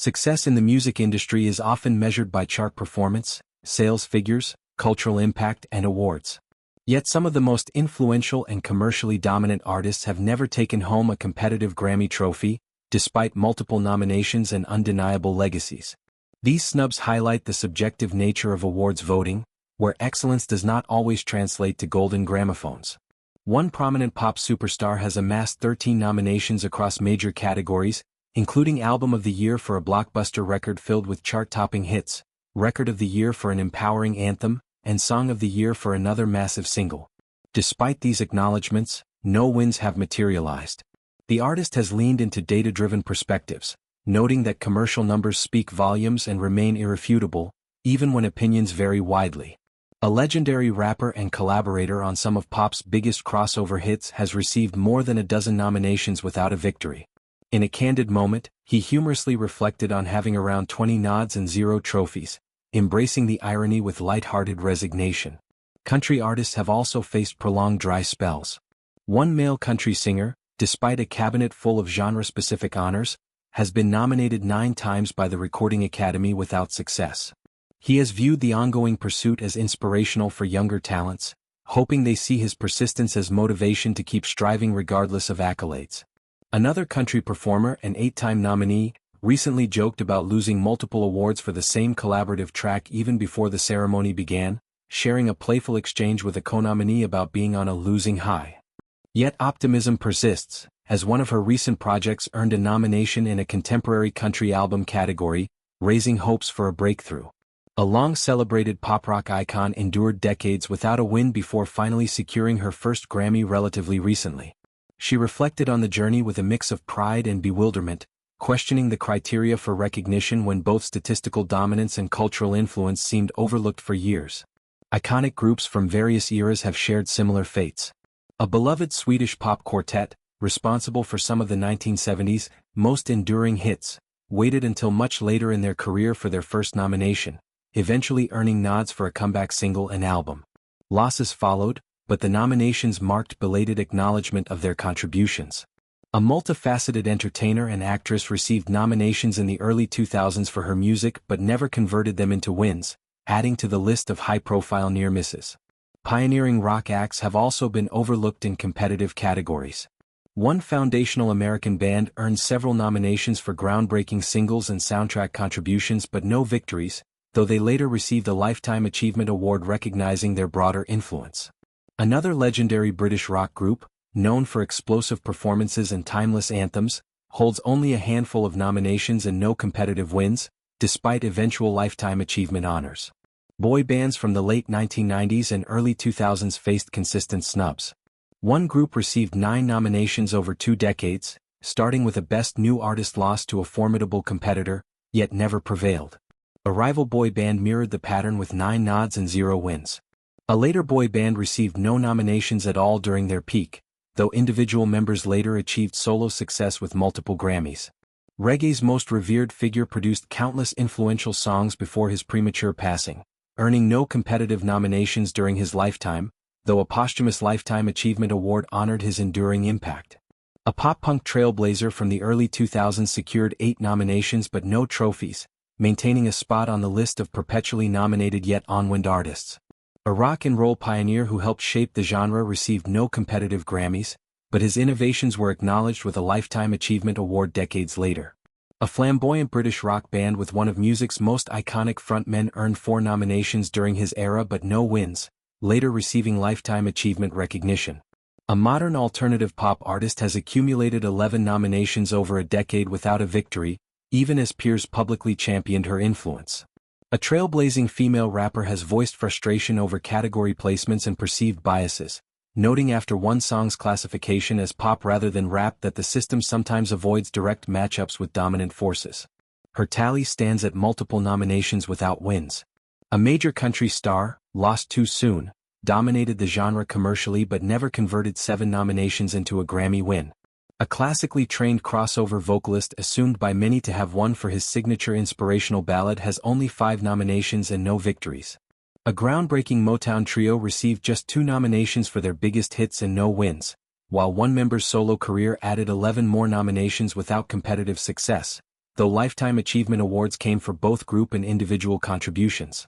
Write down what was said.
Success in the music industry is often measured by chart performance, sales figures, cultural impact, and awards. Yet some of the most influential and commercially dominant artists have never taken home a competitive Grammy trophy, despite multiple nominations and undeniable legacies. These snubs highlight the subjective nature of awards voting, where excellence does not always translate to golden gramophones. One prominent pop superstar has amassed 13 nominations across major categories, including Album of the Year for a blockbuster record filled with chart-topping hits, Record of the Year for an empowering anthem, and Song of the Year for another massive single. Despite these acknowledgments, no wins have materialized. The artist has leaned into data-driven perspectives, noting that commercial numbers speak volumes and remain irrefutable, even when opinions vary widely. A legendary rapper and collaborator on some of pop's biggest crossover hits has received more than a dozen nominations without a victory. In a candid moment, he humorously reflected on having around 20 nods and 0 trophies, embracing the irony with light-hearted resignation. Country artists have also faced prolonged dry spells. One male country singer, despite a cabinet full of genre-specific honors, has been nominated 9 times by the Recording Academy without success. He has viewed the ongoing pursuit as inspirational for younger talents, hoping they see his persistence as motivation to keep striving regardless of accolades. Another country performer and 8-time nominee, recently joked about losing multiple awards for the same collaborative track even before the ceremony began, sharing a playful exchange with a co-nominee about being on a losing high. Yet optimism persists, as one of her recent projects earned a nomination in a contemporary country album category, raising hopes for a breakthrough. A long-celebrated pop-rock icon endured decades without a win before finally securing her first Grammy relatively recently. She reflected on the journey with a mix of pride and bewilderment, questioning the criteria for recognition when both statistical dominance and cultural influence seemed overlooked for years. Iconic groups from various eras have shared similar fates. A beloved Swedish pop quartet, responsible for some of the 1970s' most enduring hits, waited until much later in their career for their first nomination, eventually earning nods for a comeback single and album. Losses followed, but the nominations marked belated acknowledgement of their contributions. A multifaceted entertainer and actress received nominations in the early 2000s for her music but never converted them into wins, adding to the list of high-profile near misses. Pioneering rock acts have also been overlooked in competitive categories. One foundational American band earned several nominations for groundbreaking singles and soundtrack contributions but no victories, though they later received a Lifetime Achievement Award recognizing their broader influence. Another legendary British rock group, known for explosive performances and timeless anthems, holds only a handful of nominations and no competitive wins, despite eventual Lifetime Achievement honors. Boy bands from the late 1990s and early 2000s faced consistent snubs. One group received 9 nominations over 2 decades, starting with a Best New Artist loss to a formidable competitor, yet never prevailed. A rival boy band mirrored the pattern with 9 nods and 0 wins. A later boy band received no nominations at all during their peak, though individual members later achieved solo success with multiple Grammys. Reggae's most revered figure produced countless influential songs before his premature passing, earning no competitive nominations during his lifetime, though a posthumous Lifetime Achievement Award honored his enduring impact. A pop-punk trailblazer from the early 2000s secured 8 nominations but no trophies, maintaining a spot on the list of perpetually nominated yet on-wind artists. A rock and roll pioneer who helped shape the genre received no competitive Grammys, but his innovations were acknowledged with a Lifetime Achievement Award decades later. A flamboyant British rock band with one of music's most iconic frontmen earned 4 nominations during his era but no wins, later receiving Lifetime Achievement recognition. A modern alternative pop artist has accumulated 11 nominations over a decade without a victory, even as peers publicly championed her influence. A trailblazing female rapper has voiced frustration over category placements and perceived biases, noting after one song's classification as pop rather than rap that the system sometimes avoids direct matchups with dominant forces. Her tally stands at multiple nominations without wins. A major country star, Lost Too Soon, dominated the genre commercially but never converted 7 nominations into a Grammy win. A classically trained crossover vocalist assumed by many to have won for his signature inspirational ballad has only 5 nominations and no victories. A groundbreaking Motown trio received just 2 nominations for their biggest hits and no wins, while one member's solo career added 11 more nominations without competitive success, though Lifetime Achievement Awards came for both group and individual contributions.